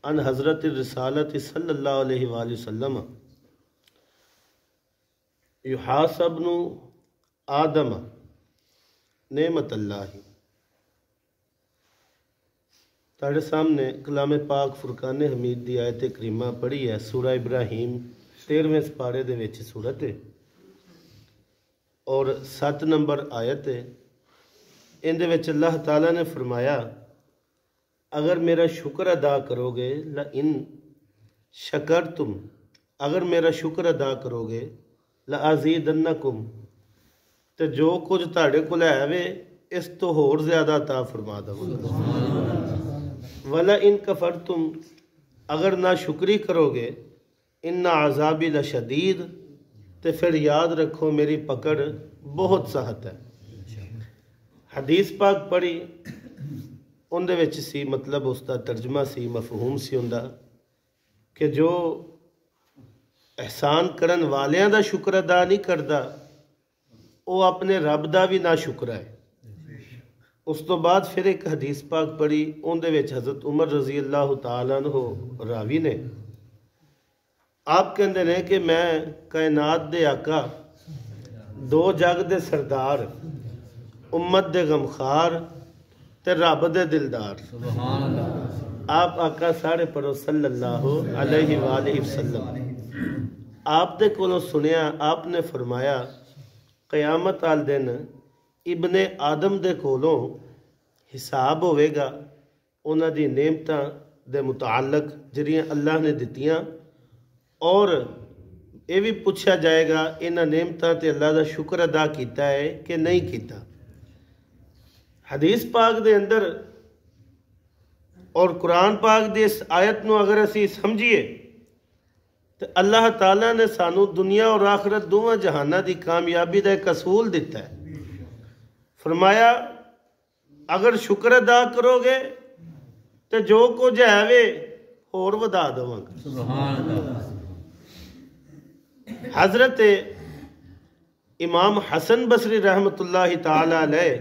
عن حضرت الرسالت صلی اللہ علیہ وآلہ وسلم یحاسب آدم نعمت اللہ. تاڑے سامنے کلام پاک فرقان حمید دی آیت کریمہ پڑھی ہے. سورہ ابراہیم 13ویں سپارے دے وچ سورت ہے اور 7 نمبر آیت ہے. ان دے وچ اللہ تعالیٰ نے فرمایا اگر میرا شکر ادا کرو گے لَإِن شَكَرْتُمْ اگر میرا شکر ادا کرو گے لَأَزِيدَنَّكُمْ تے جو کچھ تاڑے کو لے آوے اس تو ہور زیادہ عطا فرما دوں گا. وَلَئِن كَفَرْتُمْ اگر نہ شکری کرو گے اِنَّ عَذَابِ لَشَدِيد تے پھر یاد رکھو میری پکڑ بہت سخت ہے. حدیث پاک پڑھی ان دے وچ سی مطلب اس دا ترجمہ سی مفہوم سی ہوندا کہ جو احسان کرن والیاں دا شکر ادا نہیں کردا وہ اپنے رب دا بھی نہ شکر ہے. اس تو بعد پھر ایک حدیث پاک پڑھی ان دے وچ حضرت عمر رضی اللہ تعالیٰ عنہ راوی نے آپ کہندے نے کہ میں کائنات دے آقا دو جگ دے سردار امت دے غمخار تے رب دے دلدار آپ آقا ساڑھے پڑھو صلی اللہ علیہ وآلہ وسلم آپ دے کولوں سنیا آپ نے فرمایا قیامت آل دن ابن آدم دے کولوں حساب ہوئے گا انہاں دی نعمتاں دے متعلق جڑیاں اللہ نے دتیاں اور یہ بھی پوچھا جائے گا انہاں نعمتاں تے اللہ دا شکر ادا کیتا ہے کہ نہیں کیتا. حدیث پاک دے اندر اور قرآن پاک دی اس آیت نو اگر اسی سمجھیے تو اللہ تعالیٰ نے سانو دنیا اور آخرت دونوں جہانہ دی کامیابی دا ایک اصول دیتا ہے. فرمایا اگر شکر ادا کرو گے تو جو کچھ ہے اور ودا دوں گا. حضرت امام حسن بصری رحمت اللہ تعالی علیہ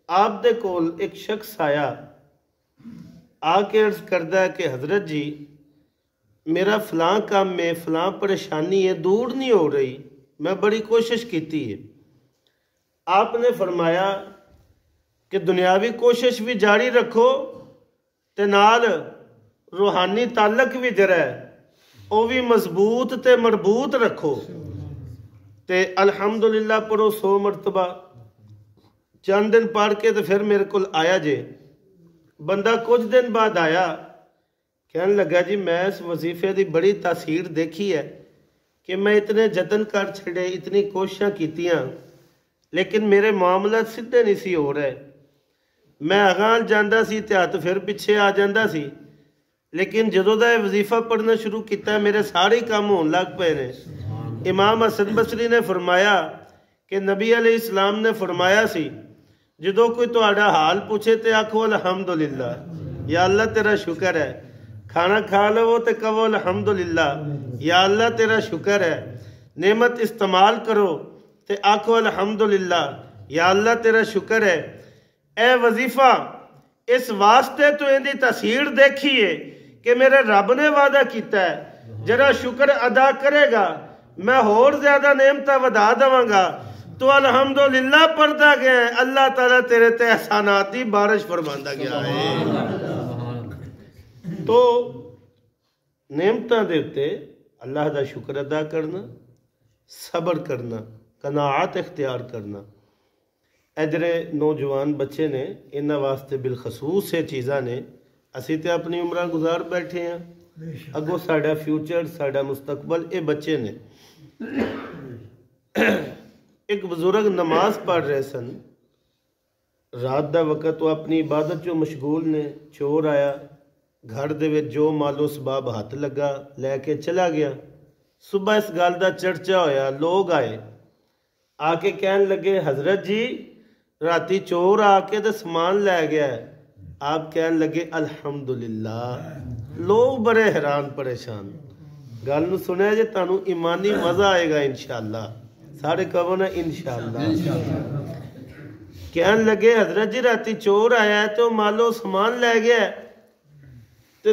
آپ دے کول ایک شخص آیا آ کے عرض کردہ ہے کہ حضرت جی میرا فلاں کام میں فلاں پریشانی ہے دور نہیں ہو رہی میں بڑی کوشش کیتی ہے. آپ نے فرمایا کہ دنیاوی کوشش بھی جاری رکھو تے نال روحانی تعلق بھی جڑا ہے وہ بھی مضبوط تے مربوط رکھو تے الحمدللہ پڑھو 100 مرتبہ. چند دن پڑھ کے تو پھر میرے کو آیا جے. بندہ کچھ دن بعد آیا کہنے لگا جی میں اس وظیفے دی بڑی تاثیر دیکھی ہے کہ میں اتنے جتن کر چھڑے اتنی کوششاں کیتیاں لیکن میرے معاملات سدھے نہیں سی ہو رہے. میں اگاں جاندہ سی تے ہاتھ پھر پیچھے آ جاندہ سی لیکن جدوں دا وظیفہ پڑھنا شروع کیتا ہے میرے سارے کام ہون لگ پے نے. امام حسن بصری نے فرمایا کہ نبی علیہ السلام نے فرمایا سی جدوں کوئی تہاڈا حال پوچھے تے آکھو الحمدللہ یا اللہ تیرا شکر ہے. کھانا کھا لو تے کہو الحمدللہ یا اللہ تیرا شکر ہے. نعمت استعمال کرو تے آکھو الحمدللہ یا اللہ تیرا شکر ہے. اے وظیفہ اس واسطے تو ان دی تاثیر دیکھیے کہ میرے رب نے وعدہ کیتا ہے جڑا شکر ادا کرے گا میں اور زیادہ نعمتاں ودا دواں گا. تو الحمدللہ پڑھتا گیا ہے اللہ تعالیٰ تیرے تے احسانات دی بارش فرماندا گیا ہے. تو نعمتاں دے اتے اللہ دا شکر ادا کرنا صبر کرنا قناعت اختیار کرنا ادھرے نوجوان بچے نے انہاں واسطے بالخصوص سے چیزاں نے اسی تے اپنی عمرہ گزار بیٹھے ہیں اگو ساڑا فیوچر ساڑا مستقبل اے بچے نے. ایک بزرگ نماز پڑھ رہے سن رات دا وقت وہ اپنی عبادت جو مشغول نے چور آیا گھر دے وچ جو مالو سباب ہاتھ لگا لے کے چلا گیا. صبح اس گل دا چرچا ہویا لوگ آئے آ کے کہنے لگے حضرت جی راتی چور آ کے تے سامان لے گیا ہے. آپ کہنے لگے الحمدللہ. لوگ بڑے حیران پریشان گل نو سنیا جے تانوں ایمانی مزہ آئے گا انشاءاللہ. سارے کہو نا انشاءاللہ. کہنے لگے حضرت جی راتی چور آیا ہے تو مالو سامان لے گیا ہے. ਤੇ